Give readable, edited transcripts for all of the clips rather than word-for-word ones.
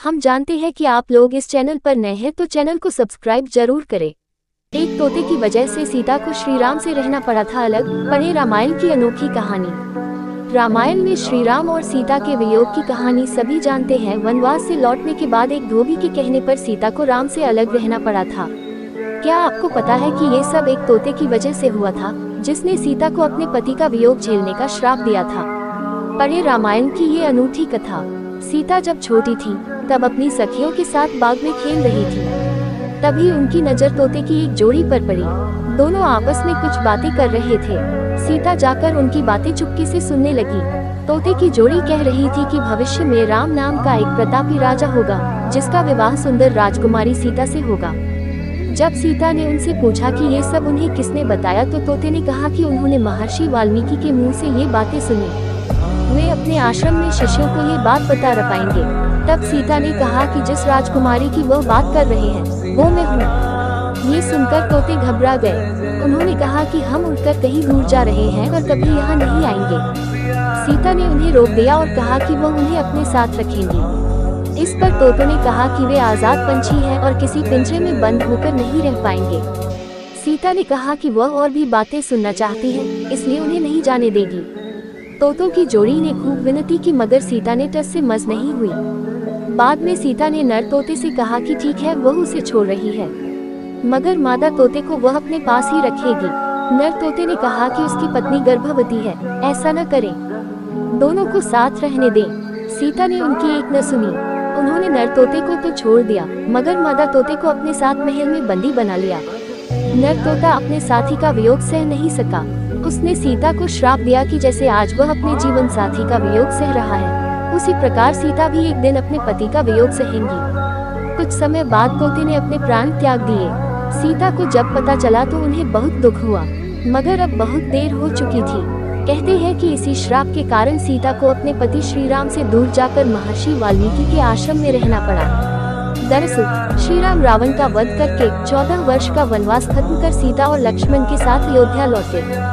हम जानते हैं कि आप लोग इस चैनल पर नए हैं तो चैनल को सब्सक्राइब जरूर करें। एक तोते की वजह से सीता को श्री राम से रहना पड़ा था अलग। पढ़े रामायण की अनोखी कहानी। रामायण में श्री राम और सीता के वियोग की कहानी सभी जानते हैं। वनवास से लौटने के बाद एक धोबी के कहने पर सीता को राम से अलग रहना पड़ा था। क्या आपको पता है कि ये सब एक तोते की वजह से हुआ था, जिसने सीता को अपने पति का वियोग झेलने का श्राप दिया था। पढ़े रामायण की ये अनूठी कथा। सीता जब छोटी थी तब अपनी सखियों के साथ बाग में खेल रही थी। तभी उनकी नजर तोते की एक जोड़ी पर पड़ी। दोनों आपस में कुछ बातें कर रहे थे। सीता जाकर उनकी बातें चुपके से सुनने लगी। तोते की जोड़ी कह रही थी कि भविष्य में राम नाम का एक प्रतापी राजा होगा, जिसका विवाह सुंदर राजकुमारी सीता से होगा। जब सीता ने उनसे पूछा कि ये सब उन्हें किसने बताया, तो तोते ने कहा कि उन्होंने महर्षि वाल्मीकि के मुंह से ये बातें सुनी। वे अपने आश्रम में शिष्यों को ये बात बता पाएंगे। तब सीता ने कहा कि जिस राजकुमारी की वह बात कर रहे हैं वो मैं हूँ। ये सुनकर तोते घबरा गए। उन्होंने कहा कि हम उड़कर कहीं दूर जा रहे हैं और कभी यहाँ नहीं आएंगे। सीता ने उन्हें रोक दिया और कहा कि वह उन्हें अपने साथ रखेंगी। इस पर तोतों ने कहा कि वे आजाद पंछी हैं और किसी पिंजरे में बंद होकर नहीं रह पाएंगे। सीता ने कहा कि वह और भी बातें सुनना चाहती है, इसलिए उन्हें नहीं जाने देगी। तोतों की जोड़ी ने खूब विनती की, मगर सीता ने टस से मस नहीं हुई। बाद में सीता ने नर तोते से कहा कि ठीक है, वह उसे छोड़ रही है, मगर मादा तोते को वह अपने पास ही रखेगी। नर तोते ने कहा कि उसकी पत्नी गर्भवती है, ऐसा न करें, दोनों को साथ रहने दें। सीता ने उनकी एक न सुनी। उन्होंने नर तोते को तो छोड़ दिया, मगर मादा तोते को अपने साथ महल में बंदी बना लिया। नर तोता अपने साथी का वियोग सह नहीं सका। उसने सीता को श्राप दिया कि जैसे आज वह अपने जीवन साथी का वियोग सह रहा है, उसी प्रकार सीता भी एक दिन अपने पति का वियोग सहेंगी। कुछ समय बाद तोते ने अपने प्राण त्याग दिए। सीता को जब पता चला तो उन्हें बहुत दुख हुआ, मगर अब बहुत देर हो चुकी थी। कहते हैं कि इसी श्राप के कारण सीता को अपने पति श्री राम से दूर जाकर महर्षि वाल्मीकि के आश्रम में रहना पड़ा। दरअसल श्री राम रावण का वध करके 14 वर्ष का वनवास खत्म कर सीता और लक्ष्मण के साथ अयोध्या लौटे।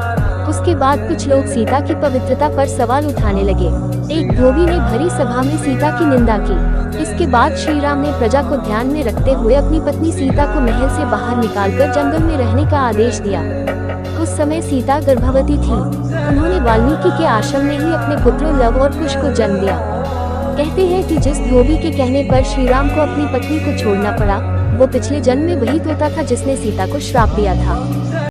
उसके बाद कुछ लोग सीता की पवित्रता पर सवाल उठाने लगे। एक धोबी ने भरी सभा में सीता की निंदा की। इसके बाद श्री राम ने प्रजा को ध्यान में रखते हुए अपनी पत्नी सीता को महल से बाहर निकालकर जंगल में रहने का आदेश दिया। उस समय सीता गर्भवती थी। उन्होंने वाल्मीकि के आश्रम में ही अपने पुत्रों लव और कुश को जन्म दिया। कहते हैं कि जिस धोबी के कहने पर श्री राम को अपनी पत्नी को छोड़ना पड़ा, वो पिछले जन्म में वही तोता था जिसने सीता को श्राप दिया था।